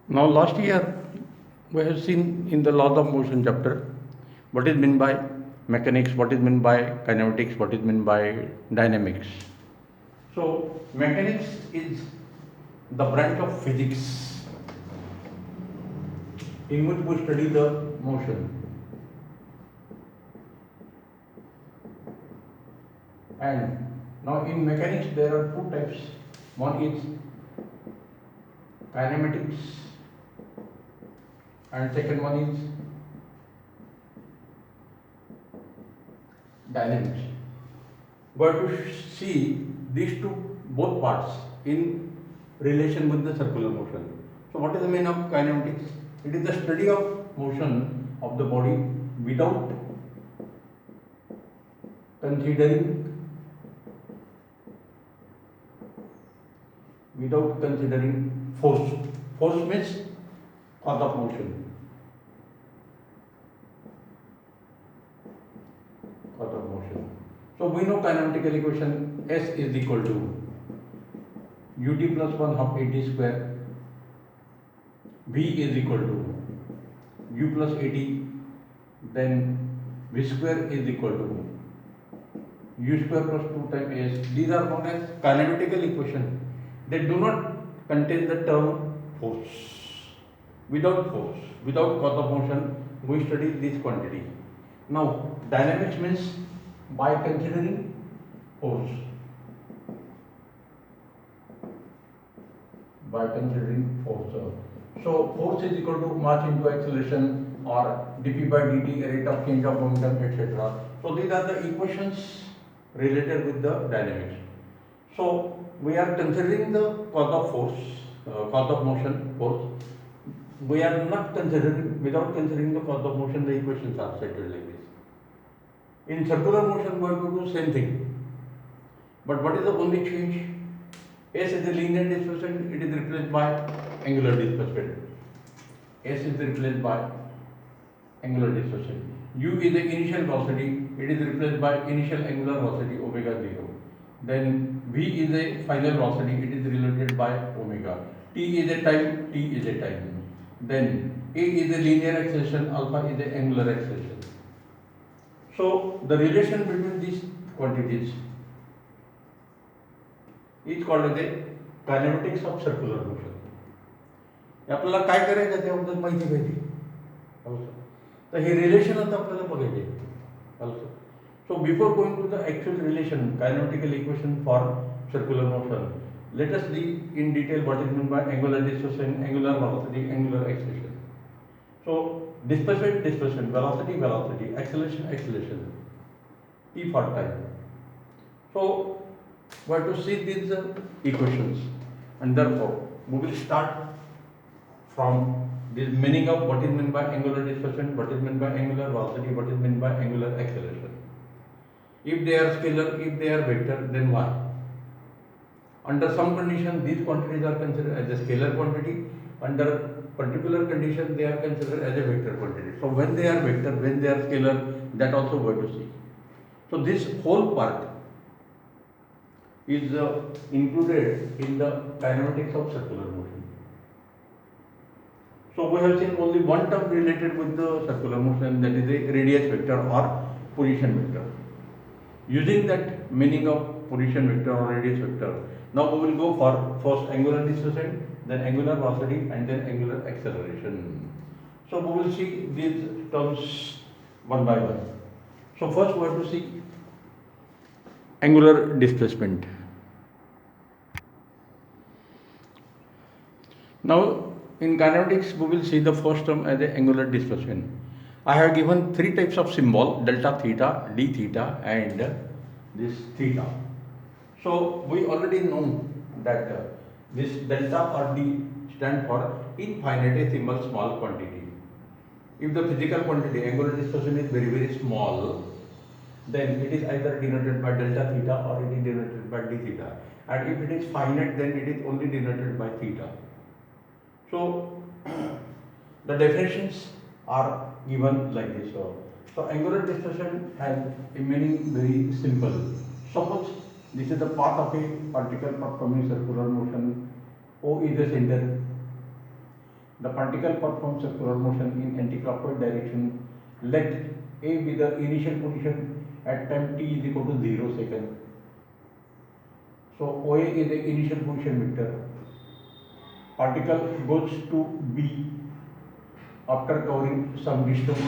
Now, last year we have seen in the laws of motion chapter what is meant by mechanics, what is meant by kinematics, what is meant by dynamics. So, mechanics is the branch of physics in which we study the motion. And now in mechanics there are two types. One is kinematics and second one is dynamics. We have to see these two both parts in relation with the circular motion. So what is the meaning of kinematics? It is the study of motion of the body without considering force. Force means cause of motion. Cause of motion. So we know kinematical equation S is equal to ut plus 1 half at square. V is equal to u plus at, then v square is equal to u square plus 2 times s. These are known as kinematical equation. They do not contain the term force. Without force, without cause of motion, we study this quantity. Now, dynamics means by considering force. By considering force. So, force is equal to mass into acceleration or dp by dt, rate of change of momentum, etc. So, these are the equations related with the dynamics. So, we are considering the cause of force, cause of motion, force. We are not considering, without considering the cause of motion, the equations are stated like this. In circular motion, we have to do same thing. But what is the only change? S is the linear displacement, it is replaced by angular displacement. S is replaced by angular displacement. U is the initial velocity, it is replaced by initial angular velocity omega 0. Then V is a final velocity, it is related by omega. T is a time, T is a time. Then A is a linear acceleration, alpha is a angular acceleration. So the relation between these quantities is called as a kinematics of circular motion. आपल्याला काय करायचं त्याबद्दल माहिती पाहिजे. तर हे relation आता आपल्याला बघायचे. So before going to the actual relation, kinematical equation for circular motion, let us see in detail what is meant by angular displacement, angular velocity, angular acceleration. So displacement, velocity, acceleration, T for time. So we have to see these equations, and therefore we will start from the meaning of what is meant by angular displacement, what is meant by angular velocity, what is meant by angular acceleration. If they are scalar, if they are vector, then why? Under some condition, these quantities are considered as a scalar quantity. Under particular condition, they are considered as a vector quantity. So when they are vector, when they are scalar, that also we have to see. So this whole part is included in the kinematics of circular motion. So we have seen only one term related with the circular motion, that is a radius vector or position vector. Using that meaning of position vector or radius vector, now we will go for first angular displacement, then angular velocity, and then angular acceleration. So we will see these terms one by one. So first we have to see angular displacement. Now in kinematics we will see the first term as a angular displacement. I have given three types of symbol: delta theta, d theta, and this theta. So we already know that this delta or d stand for infinitesimal small quantity. If the physical quantity, angular displacement, is very small, then it is either denoted by delta theta or it is denoted by d theta. And if it is finite, then it is only denoted by theta. So the definitions are given like this. So angular displacement has a meaning very simple. Suppose this is the path of a particle performing circular motion. O is the center. The particle performs circular motion in anticlockwise direction. Let A be the initial position at time t is equal to 0 second. So OA is the initial position vector. Particle goes to B after covering some distance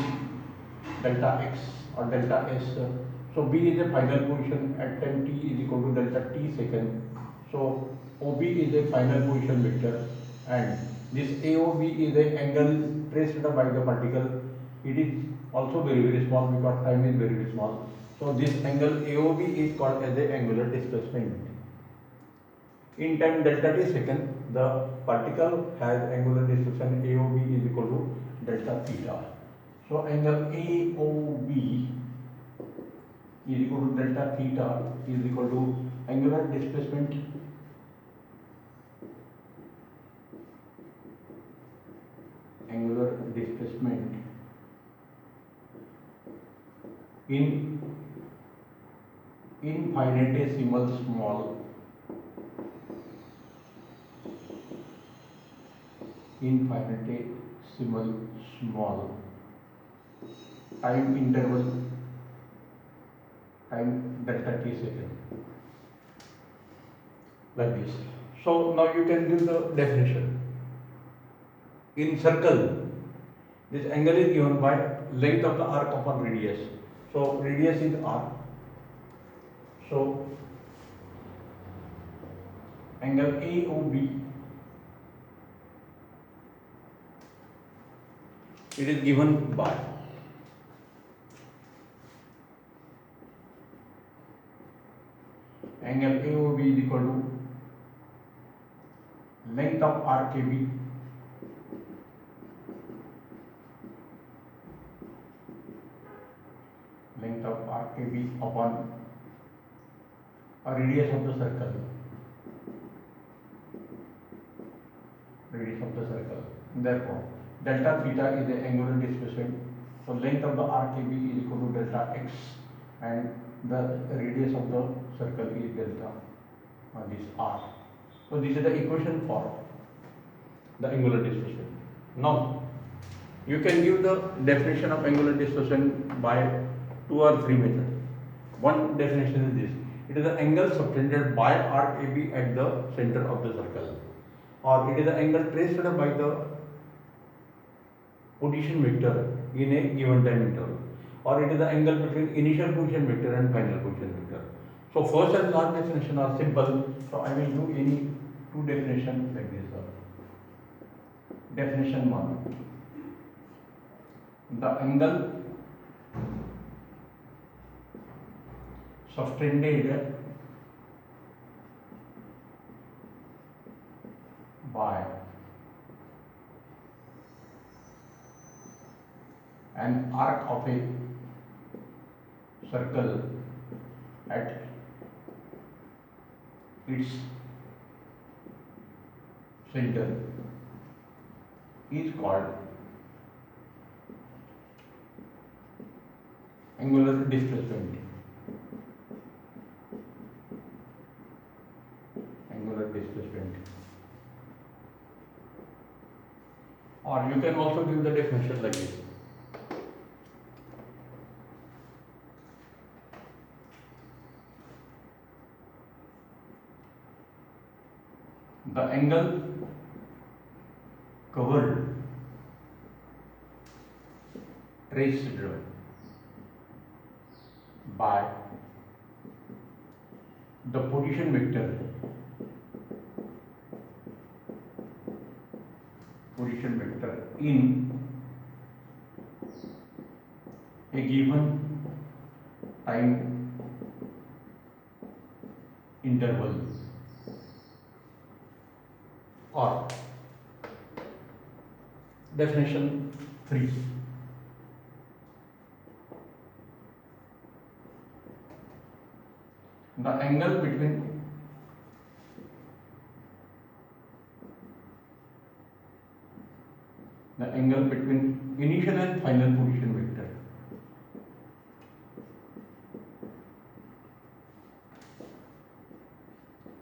delta x or delta s. So B is the final position at time t is equal to delta t second. So OB is a final position vector, and this AOB is the angle traced by the particle. It is also very small because time is very small. So this angle AOB is called as the angular displacement. In time delta t second, the particle has angular displacement AOB is equal to delta theta. So angle AOB is equal to delta theta is equal to angular displacement in infinitesimal small time interval time delta t second, like this. So now you can give the definition. In circle, this angle is given by length of the arc upon radius. So radius is r. So angle AOB, it is given by angle AOB is equal to length of RKB upon a radius of the circle. Therefore, delta theta is the angular displacement. So length of the RKB is equal to delta x, and the radius of the circle is delta this r. So this is the equation for the angular displacement. Now you can give the definition of angular displacement by 2 or 3 methods. One definition is this: it is the angle subtended by arc AB at the center of the circle, or it is the angle traced by the position vector in a given time interval, or it is the angle between initial position vector and final position vector. So first and last definition are simple, so I will do any two definitions like this. Definition 1: the angle subtended by an arc of a circle at its center is called angular displacement. Or you can also give the definition like this: the angle covered traced by the position vector in a given time interval, or definition 3: the angle between initial and final position vector.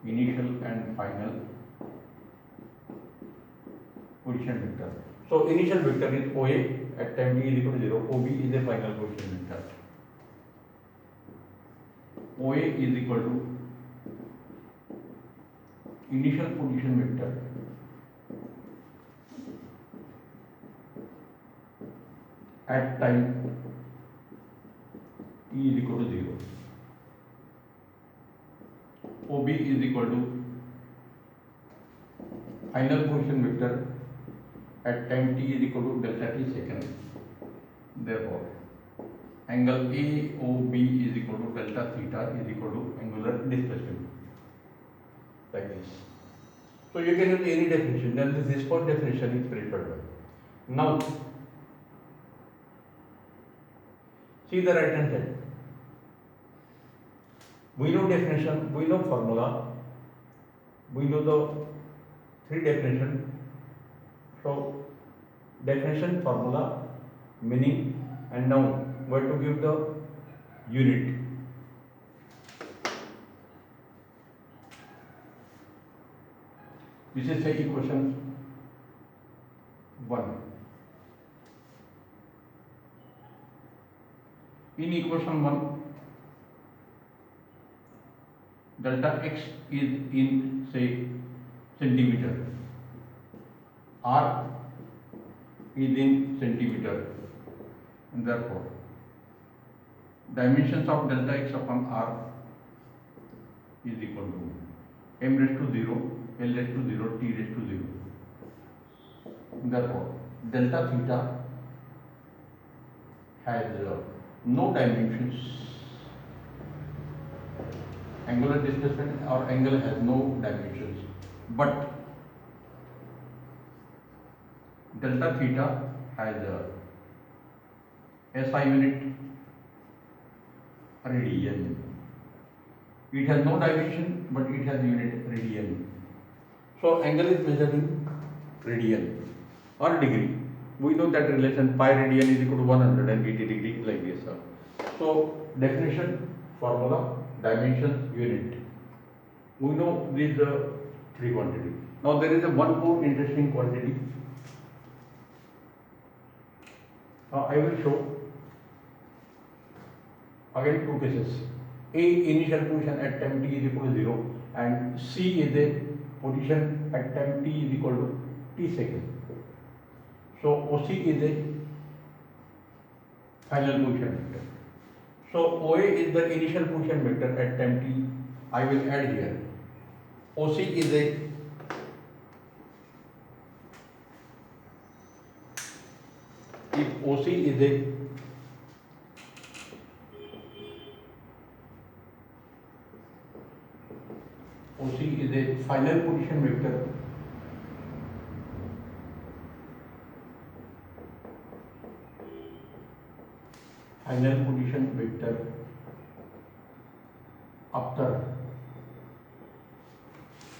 Initial and final position vector. So initial vector is OA at time t is equal to 0. OB is a final position vector. OA is equal to initial position vector at time t is equal to 0. OB is equal to final position vector at time t is equal to delta t second. Therefore, angle AOB is equal to delta theta is equal to angular displacement, like this. So you can use any definition. Then this first definition is preferred. Now, see the right hand side. We know definition, we know formula, we know the three definition. So definition, formula, meaning, and now we have to give the unit. This is the equation 1. In equation 1, delta x is in, say, centimeter, r is in centimeter, and therefore dimensions of delta x upon r is equal to m raised to 0, l raised to 0, t raised to 0. Therefore, delta theta has no dimensions. Angular displacement or angle has no dimensions, but delta theta has a SI unit, radian. It has no dimension, but it has unit radian. So angle is measured in radian or degree. We know that relation pi radian is equal to 180 degree, like this. So definition, formula, dimensions, unit. We know these three quantities. Now there is a one more interesting quantity. I will show again two cases. A initial position at time t is equal to 0 and C is a position at time t is equal to t second. So OC is a final position vector. So OA is the initial position vector at time t. I will add here. OC is a OC is a final position vector after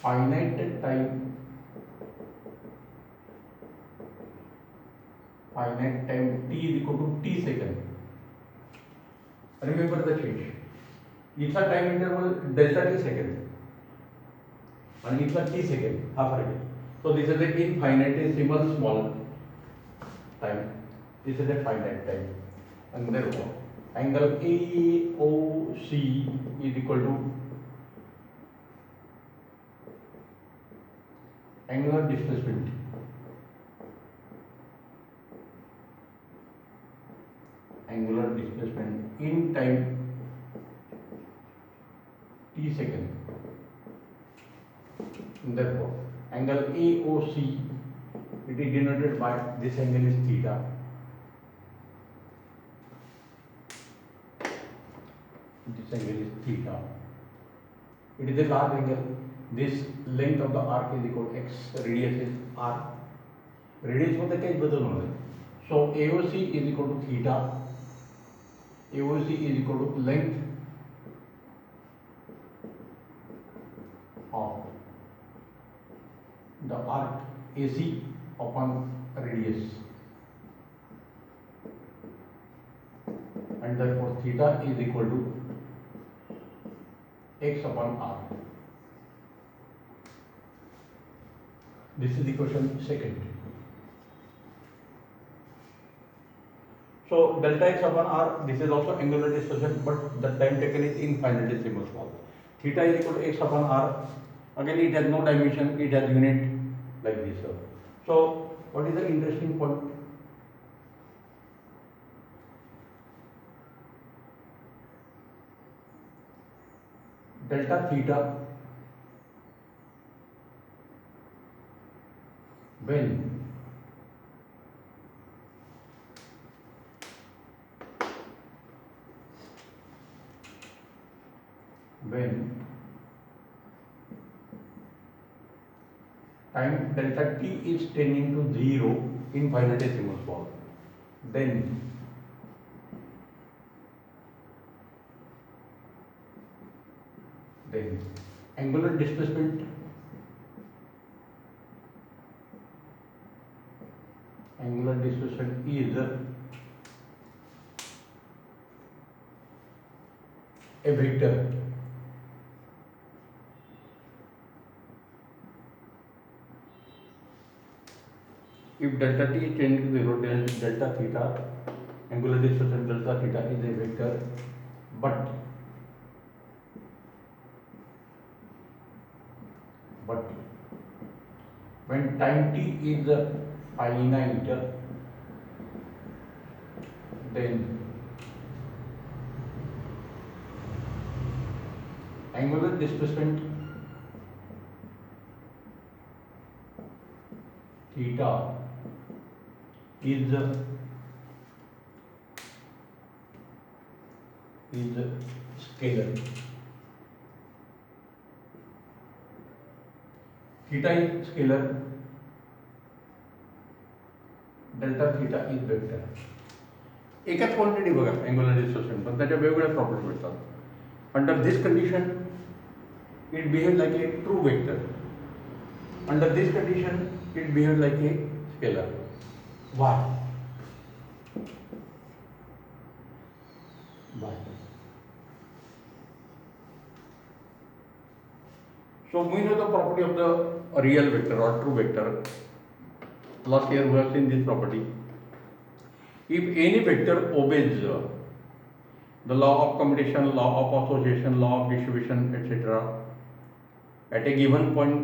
finite time t is equal to t second. Remember the change. इथला time interval delta t second and इथला t second हा फरक है. So this is the infinitesimal small time. This is the finite time. And therefore angle AOC is equal to angular displacement in time t second. And therefore angle AOC, it is denoted by this angle is theta. This angle is theta. It is a large angle. This length of the arc is equal to x, radius is r. Radius मध्ये काहीच बदल होणार नाही. So AOC is equal to theta. AOC is equal to length of the arc AC upon radius, and therefore theta is equal to x upon r. This is equation second. So delta x upon r, this is also angular displacement, but the time taken is infinitesimal small. Theta is equal to x upon r. Again, it has no dimension, it has unit like this. So what is the interesting point? Delta theta when time delta t is tending to 0 infinitesimal small, then angular displacement is a vector. If delta t is tending to 0, then delta theta, angular displacement delta theta is a vector, but when time t is finite, then angular displacement theta is scalar. Theta is scalar, delta theta is vector. एकच quantity बघा angular displacement, पण त्याच्या वेगवेगळ्या property मिळतात. Under this condition it behave like A true vector. Under this condition it behave like a scalar. Why? So we know the property of the real vector or true vector. Last year we have seen this property. If any vector obeys the law of commutation, law of association, law of distribution, etc., at a given point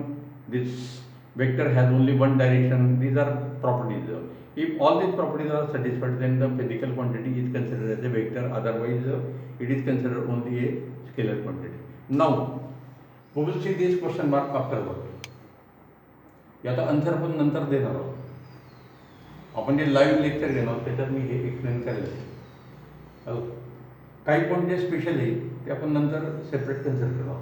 this vector has only one direction. These are properties. If all these properties are satisfied, then the physical quantity is considered as a vector. Otherwise, it is considered only a scalar quantity. Now, we will see this question mark afterward. याचा answer आपण नंतर देणार आहोत. आपण जे live lecture घेणार त्याच्यात मी हे explain करेल. काही पॉईंट जे स्पेशल आहे ते आपण नंतर सेपरेट कन्सिडर करणार.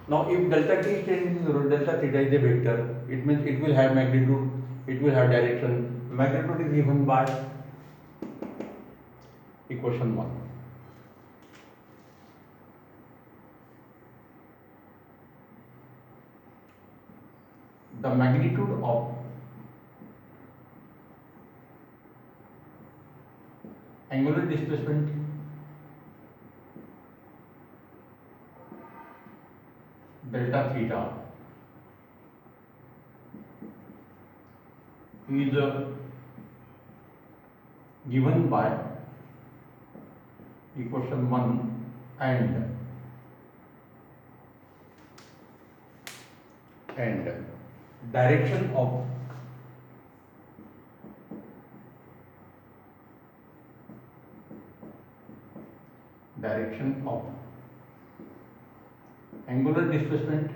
Now if delta t is tending to 0, delta theta is a vector. It means it will have magnitude, it will have direction. Magnitude is given by equation 1. The magnitude of angular displacement delta theta is given by equation 1 and direction of angular displacement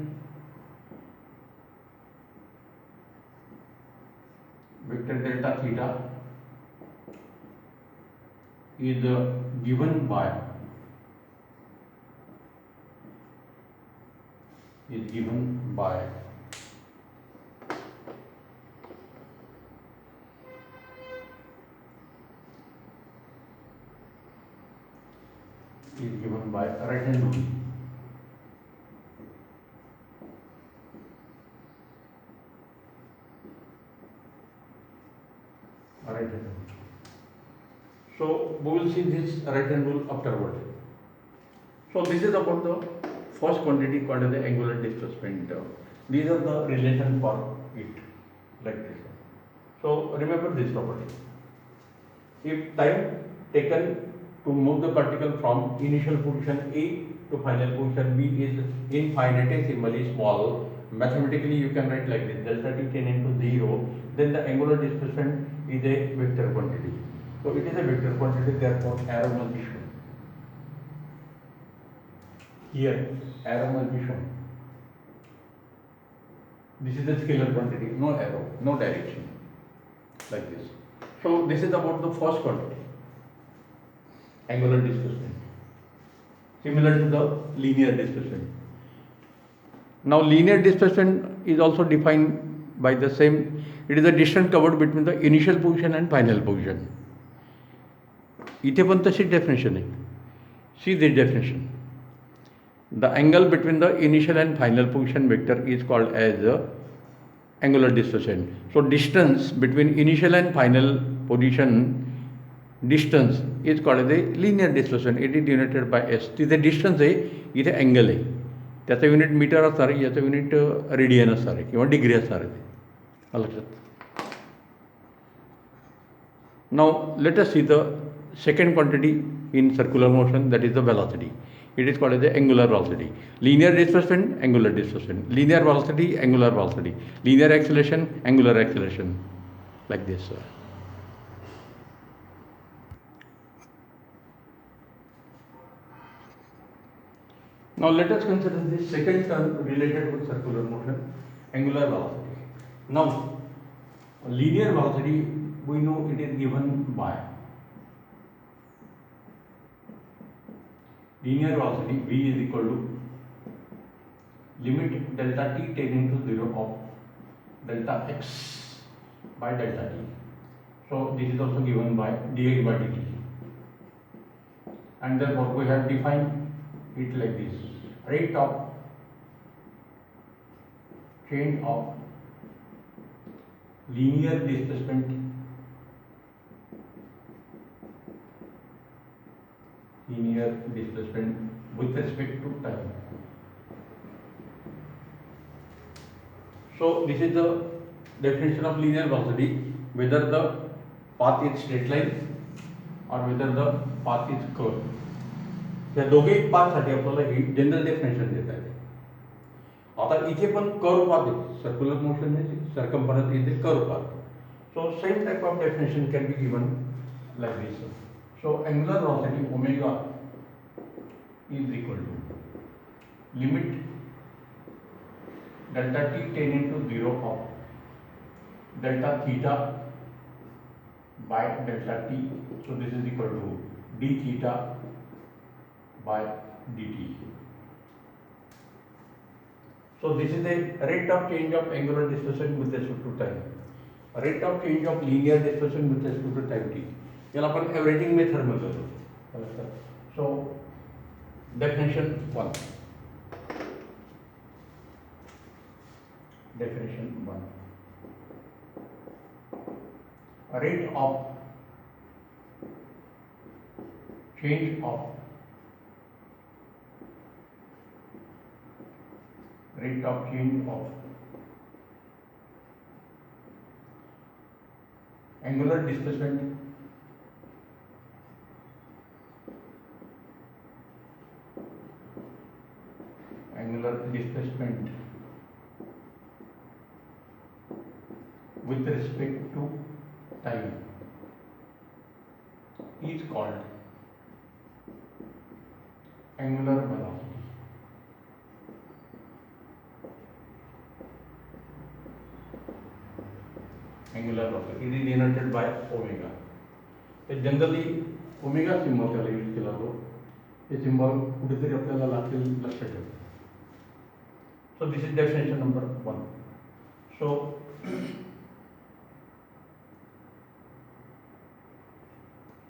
vector delta theta is given by right hand rule. Right hand rule. So we will see this right hand rule afterward. So this is about the first quantity called as the angular displacement. These are the relation for it, like this. So remember this property. if time taken to move the particle from initial position A to final position B is infinitesimally small, mathematically you can write like this: delta t tending to 0, then the angular displacement is a vector quantity. So it is a vector quantity, therefore arrow must be shown. Here arrow must be shown. This is the scalar quantity, no arrow, no direction, like this. So this is about the first quantity, angular displacement, similar to the linear displacement. Now linear displacement is also defined by the same. It is the distance covered between the initial position and final position. इथे पण तशी definition आहे. See this definition. The angle between the initial and final position vector is called as the angular displacement. So distance between initial and final position distance is called as a linear displacement. It is denoted by s. तिथे distance आहे, इथे angle आहे. त्याचा unit metre असणार आहे, याचं unit radian असणार आहे किंवा डिग्री असणार आहे. लक्षात. Now let us see the second quantity in circular motion, that is the velocity. It is called as the angular velocity. Linear displacement, angular displacement. Linear velocity, angular velocity. Linear acceleration, angular acceleration. Like this. Now let us consider the second term related with circular motion, angular velocity. Now linear velocity, we know it is given by linear velocity v is equal to limit delta t tending to 0 of delta x by delta t. So this is also given by dx by dt, and therefore we have defined it like this: rate of change of linear displacement with respect to time. So this is the definition of linear velocity, whether the path is straight line or whether the path is curve. या दोघेही पाथसाठी आपल्याला ही general definition देता येते. आता इथे पण curve path आहे, circular motion आहे, सर्कम्फरन्स इथे curve path. So same type of definition can be given like this. So angular velocity omega is equal to limit delta t tending to 0 of delta theta by delta t. So this is equal to d theta by dt. So this is the rate of change of angular displacement with respect to time. Rate of change of linear displacement with respect to time t. याला आपण एव्हरेजिंग method म्हणतो. So definition 1. Definition 1. A rate of change of angular displacement with respect to time is called angular velocity. Angular velocity it is denoted by omega. Generally omega symbol त्याला use केला जातो. हे symbol कुठेतरी आपल्याला लागतील लक्षात ठेवा. So this is definition number 1. So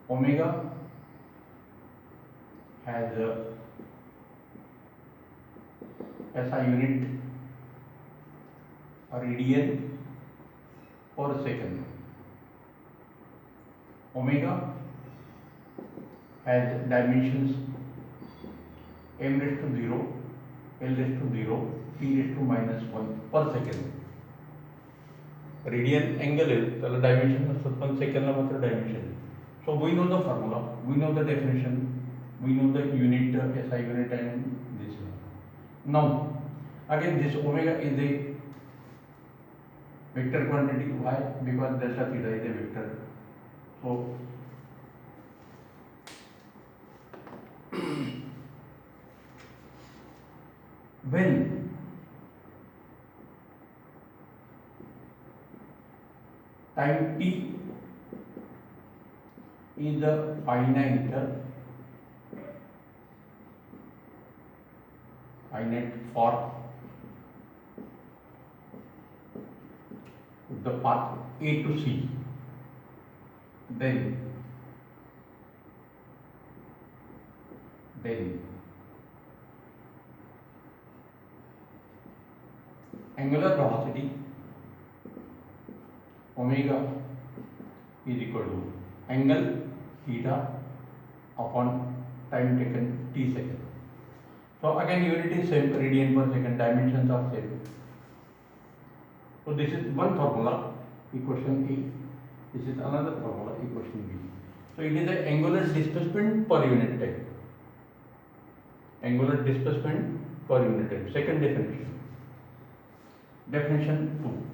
omega has a SI unit, a radian per second. Omega has dimensions m raised to 0, l raised to 0, t raised to -1 per second. Radian angle आहे त्याला dimension नसतात, पण सेकंडला मात्र dimension. So we know the formula, we know the definition, we know the unit, SI unit and this one. Now again this omega is a vector quantity. Why? Because delta theta is a vector. So when time t is a finite for the path A to C, then angular velocity omega is equal to angle theta upon time taken t second. So again unit is same, radian per second, dimensions are same. So this is one formula, equation A. This is another formula, equation B. So it is the angular displacement per unit time. Angular displacement per unit time. Second definition. Definition 2.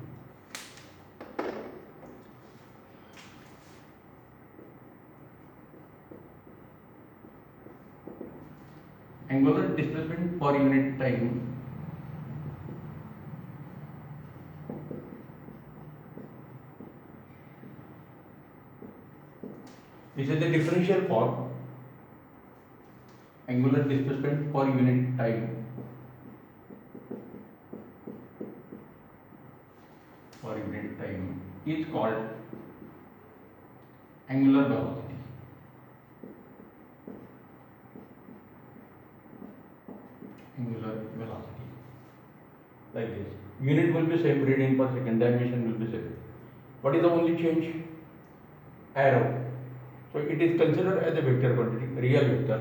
Angular displacement per unit time this is the differential form. Angular displacement per unit time is called angular velocity. Angular velocity. Like this. Unit will be same, radian per second, dimension will be same. What is the only change? Arrow. So it is considered as a vector quantity, real vector.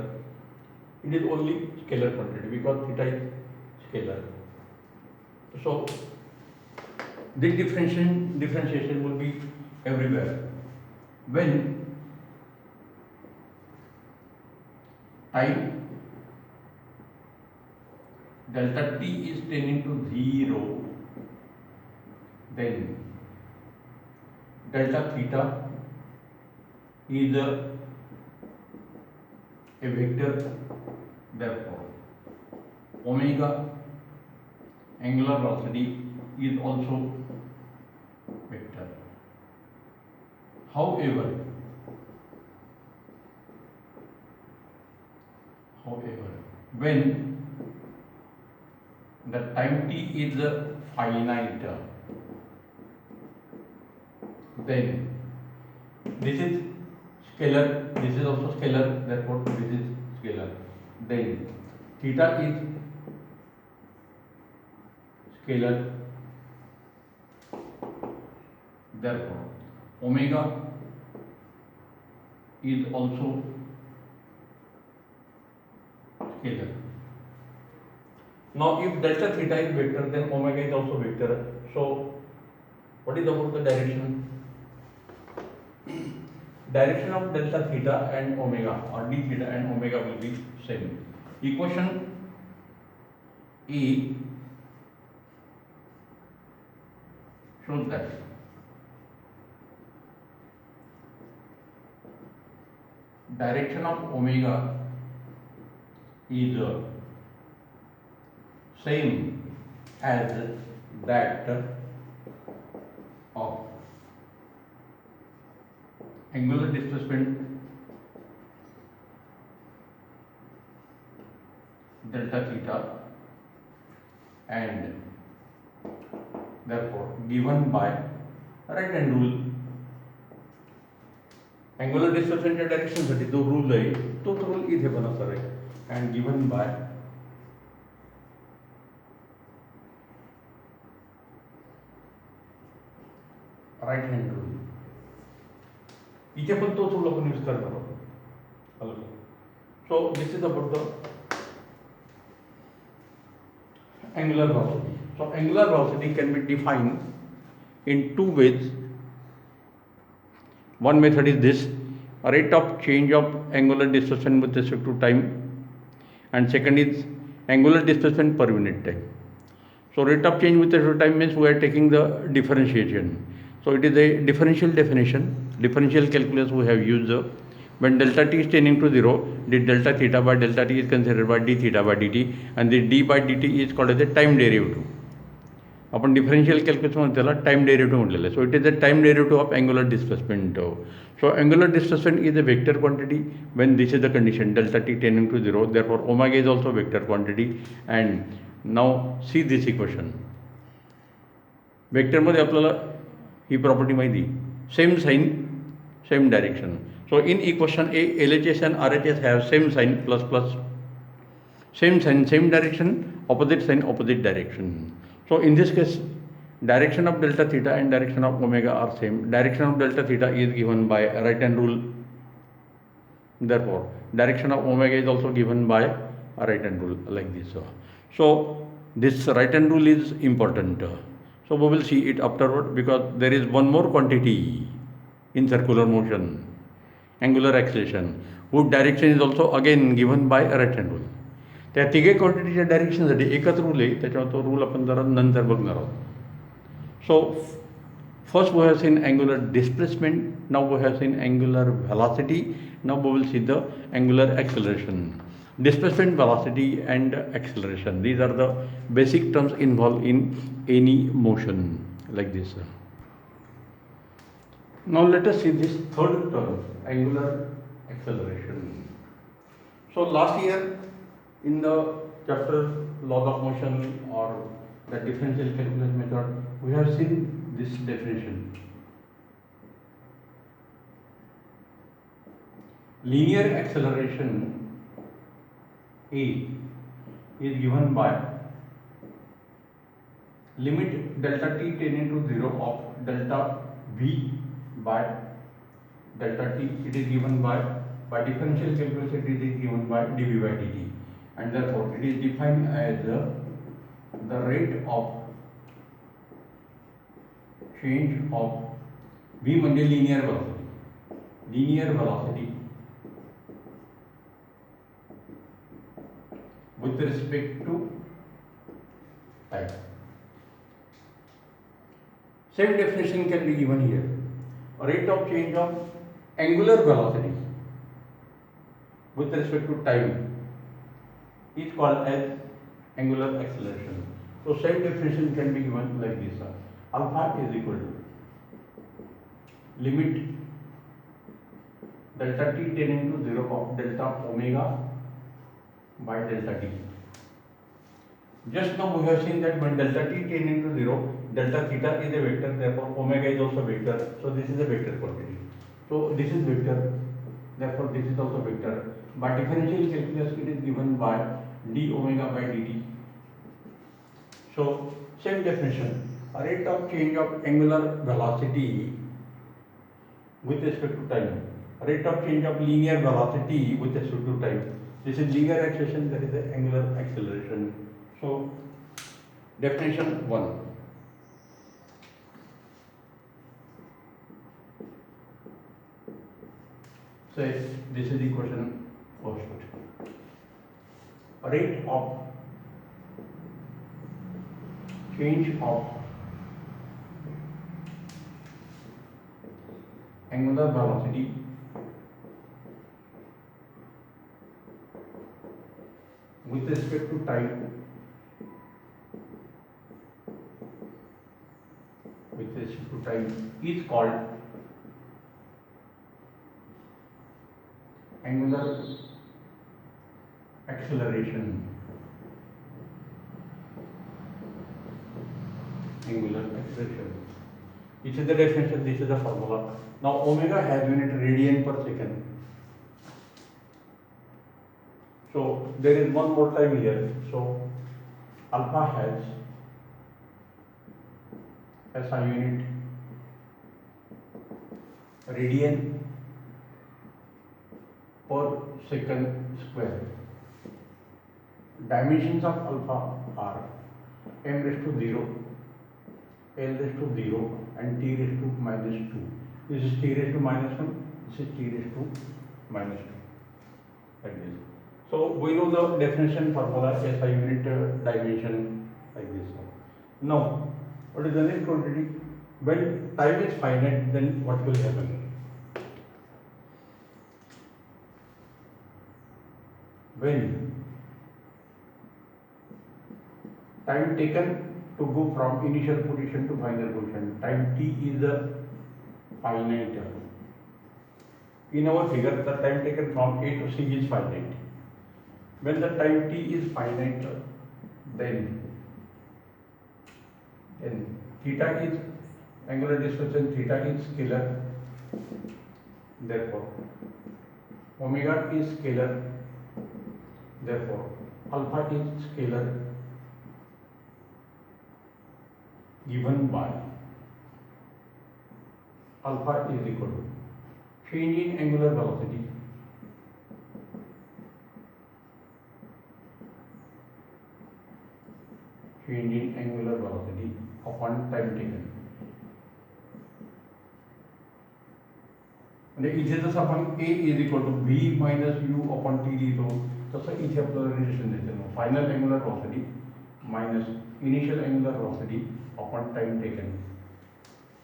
It is only scalar quantity because theta is scalar. So this differentiation will be everywhere. When time delta t is tending to 0, then delta theta is a vector, therefore omega angular velocity is also vector. However, when the time t is finite, then this is scalar, this is also scalar, therefore this is scalar. Then theta is scalar, therefore omega is also scalar. Now if delta theta is vector, then omega is also vector. So what is about the direction? Direction of delta theta and omega, or d theta and omega, will be same. Equation E shows that direction of omega is same as that of angular displacement delta theta, and therefore given by right hand rule. angular displacement च्या direction साठी जो rule आहे तोच rule इथे पण असणार आहे, and given by right hand rule. इथे पण तोच रूल आपण यूज करणार आहोत. So this is about the angular velocity. So angular velocity can be defined in two ways. One method is this: a rate of change of angular displacement with respect to time, and second is angular displacement per unit time. So rate of change with respect to time means we are taking the differentiation. So it is a differential definition, differential calculus we have used. When delta t is tending to 0, the delta theta by delta t is considered by d theta by dt, and the d by dt is called as a time derivative. आपण differential कॅल्क्युलसमध्ये त्याला time derivative म्हटलेलं आहे. So it is the time derivative of angular displacement. So angular displacement is a vector quantity when this is the condition delta T tending to 0. Therefore omega is also vector quantity. And now see this equation. वेक्टरमध्ये आपल्याला ही property माहिती, same sign same direction. So in equation a LHS and RHS have same sign plus plus, same sign same direction, opposite sign opposite direction. So in this case, direction of delta theta and direction of omega are same. Direction of delta theta is given by right hand rule. Therefore, direction of omega is also given by a right hand rule like this. So this right hand rule is important. So we will see it afterward, because there is one more quantity in circular motion, angular acceleration, whose direction is also again given by a right hand rule. त्या तिघे क्वांटिटीच्या डायरेक्शनसाठी एकच rule आहे, त्याच्यावर तो rule आपण जरा नंतर बघणार आहोत. So first we have seen angular displacement, now we have seen angular velocity, now we will see the angular acceleration. Displacement, velocity and acceleration, these are the basic terms involved in any motion like this. Now let us see this third term, angular acceleration. So last year in the chapter laws of motion or the differential calculus method, we have seen this definition. Linear acceleration A is given by limit delta t tending to 0 of delta v by delta t. It is given by differential calculus, it is given by dv by dt, and therefore it is defined as the rate of change of v म्हणजे linear velocity with respect to time. Same definition can be given here. A rate of change of angular velocity with respect to time is called as angular acceleration. So same definition can be given like this. Alpha is equal to limit delta t tending to 0 of delta omega by delta t. Just now we have seen that when delta t tending to 0, delta theta is a vector, therefore omega is also vector. So this is a vector quantity. So this is vector, therefore this is also vector. By differential calculus, it is given by d omega by dt. So same definition, a rate of change of angular velocity with respect to time, a rate of change of linear velocity with respect to time. This is linear acceleration, that is the angular acceleration. So definition 1. Say this is equation first. A rate of change of angular velocity with respect to time is called angular acceleration. This is the definition, this is the formula. Now omega has unit radian per second. So there is one more time here. So alpha has SI unit radian per second square. Dimensions of alpha are m raised to 0, l raised to 0 and t raised to minus 2. This is t raised to minus 1, This is t raised to minus 2, like this. So we know the definition formula SI unit dimension like this. Now, what is the next quantity? When time is finite, then what will happen? When time taken to go from initial position to final position, time t is a finite. In our figure, the time taken from A to C is finite. When the time t is finite, then theta is angular displacement, theta is scalar. Therefore, omega is scalar. Therefore, alpha is scalar given by alpha is equal to change in angular velocity upon time taken. म्हणजे इथे जसं आपण a is equal to v minus u upon t लिहितो तसं इथे आपल्याला relation देते मग final angular velocity minus initial angular velocity upon time taken.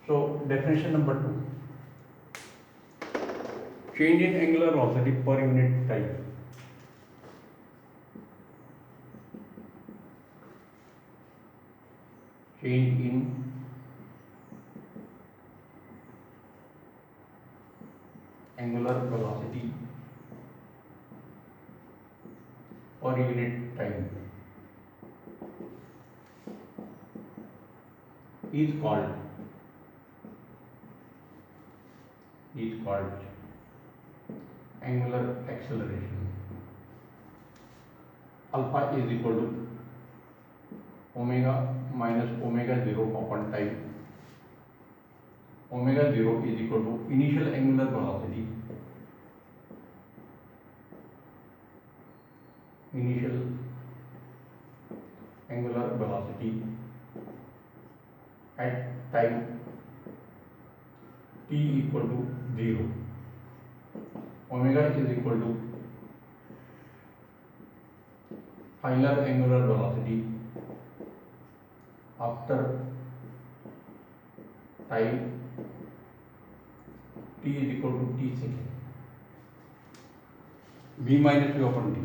So definition number 2, change in angular velocity per unit time. Change in angular velocity per unit time is called angular acceleration. Alpha is equal to omega minus omega 0 upon time. Omega 0 is equal to initial angular velocity at time t equal to 0. Omega is equal to final angular velocity after time t is equal to t second. V minus u upon t.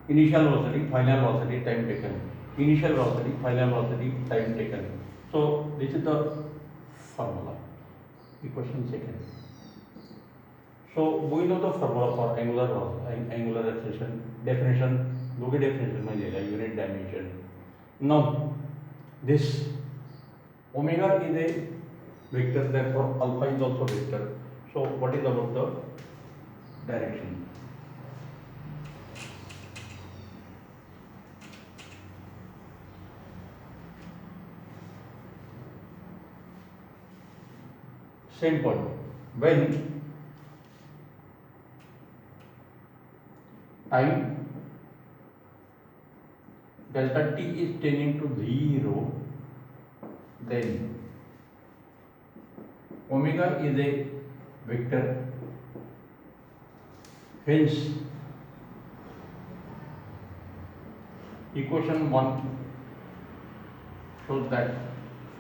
Initial velocity, final velocity, time taken. Initial velocity, final velocity, time taken. So this is the formula. Equation second. So we know the formula for angular acceleration. Definition, दोघे definition मध्ये unit dimension. Now this omega is a vector, therefore alpha is also vector. So what is about the direction? Same point. When time delta t is tending to 0, then omega is a vector. Hence, equation 1 shows that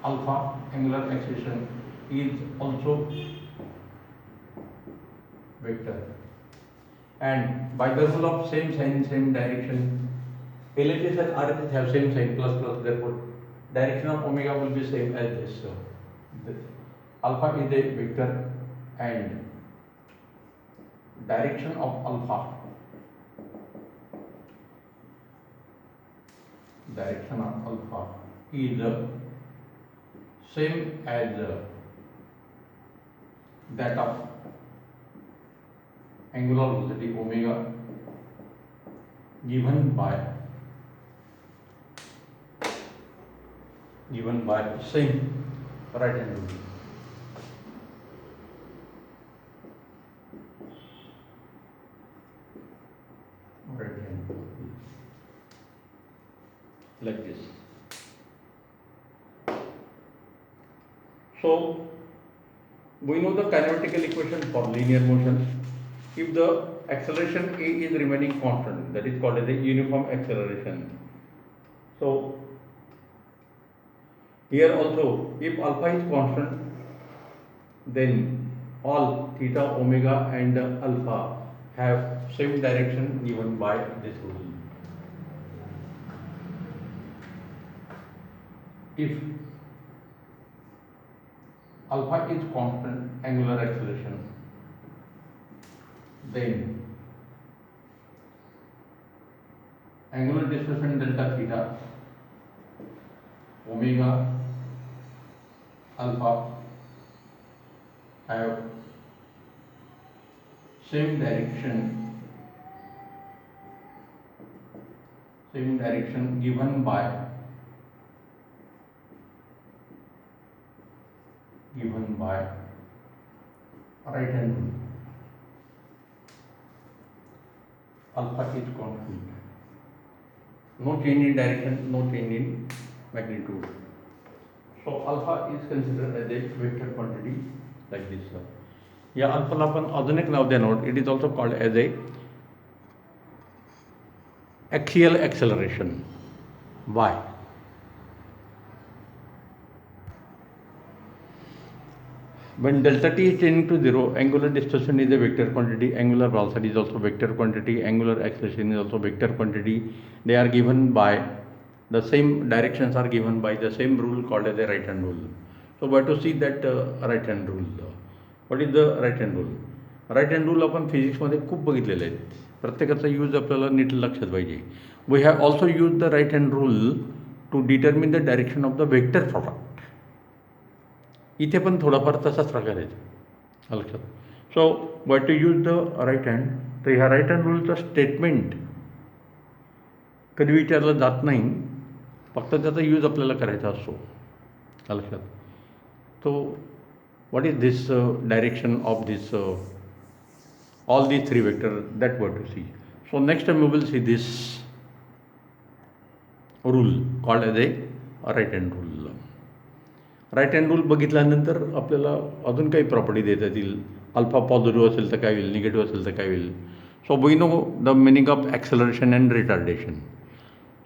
alpha angular acceleration is also vector, and by the rule of same sign same direction, LHS and RHS have same sign plus plus, therefore direction of omega will be same as this. So alpha is a vector and direction of alpha is same as that of angular velocity omega given by same right hand rule. Like this. So we know the kinematical equation for linear motion. If the acceleration a is remaining constant, that is called as a uniform acceleration. So here also, if alpha is constant, then all theta, omega and alpha have same direction given by this rule. If alpha is constant angular acceleration, then angular displacement delta theta, omega, alpha have same direction given by right hand rule. Alpha is constant, no change in direction, no change in magnitude. So alpha is considered as a vector quantity like this. या अल्फाला आपण अजून एक नाव देणार. It is also called as a axial acceleration. Why? When delta t is tending to 0, angular distortion is a vector quantity, angular velocity is also vector quantity, angular acceleration is also vector quantity. They are given by the same directions, are given by the same rule called as a right hand rule. So we have to see that right hand rule. What is the right hand rule? Right hand rule आपण फिजिक्समध्ये खूप बघितलेले आहेत. प्रत्येकाचा use आपल्याला नीट लक्षात पाहिजे. We have also use the right hand rule to determine the direction of the vector product. इथे पण थोडाफार तसाच प्रकार आहे लक्षात. So why to use the right hand. तर ह्या राईट हँड रूलचं स्टेटमेंट कधी विचारलं जात नाही, फक्त त्याचा यूज आपल्याला करायचा असतो लक्षात. तो what is this direction of this all these three vectors, that we have to see. So next time we will see this rule called as a right hand rule. Right hand rule बघितल्यानंतर आपल्याला अजून काही property देता येतील. Alpha positive असेल तर काय होईल, निगेटिव्ह असेल तर काय होईल. So we know the meaning of acceleration and retardation.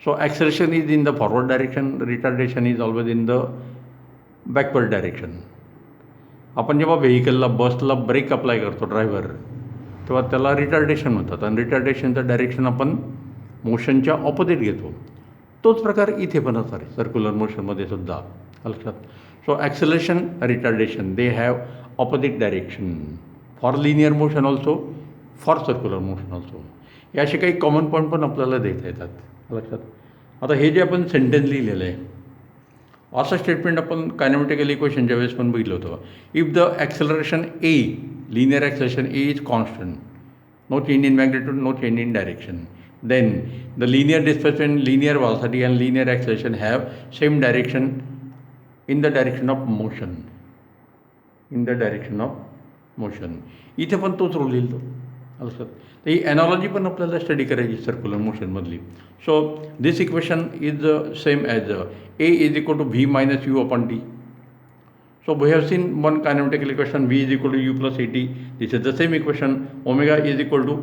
So acceleration is in the forward direction, retardation is always in the backward direction. आपण जेव्हा व्हेकलला बसला ब्रेक अप्लाय करतो ड्रायव्हर, तेव्हा त्याला रिटार्डेशन होतात आणि रिटार्डेशनचं डायरेक्शन आपण मोशनच्या ऑपोजिट घेतो. तोच प्रकार इथे पण असणार आहे सर्क्युलर मोशनमध्ये सुद्धा लक्षात. So acceleration, retardation they have opposite direction for linear motion also, for circular motion also. हे असे काही कॉमन पॉईंट पण आपल्याला देता येतात लक्षात. आता हे जे आपण सेंटेन्स लिहिलेलं आहे, असं स्टेटमेंट आपण कायनेमॅटिकल इक्वेशनच्या वेळेस पण बघितलं होतं. If the acceleration A, linear acceleration A is constant, no change in magnitude, no change in direction, then the linear displacement, linear velocity and linear acceleration have same direction in the direction of motion. In the direction of motion. इथे पण तोच rule लिहितो लक्षात. तर ही analogy पण आपल्याला study करायची circular मोशनमधली. So this equation is same as A is equal to V minus U upon T. So we have seen one kinematical equation, v is equal to u plus at. This is the same equation, omega is equal to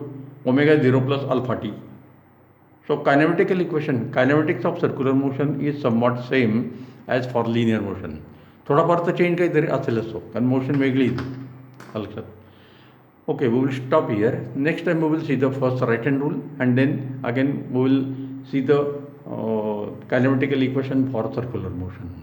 omega 0 plus alpha t. So kinematical equation, kinematics of circular motion is somewhat same as for linear motion. थोडाफार तर change काहीतरी असेलच तो, कारण motion वेगळी लक्षात. Okay, we will stop here. Next time we will see the first right hand rule and then again we will see the kinematical equation for circular motion.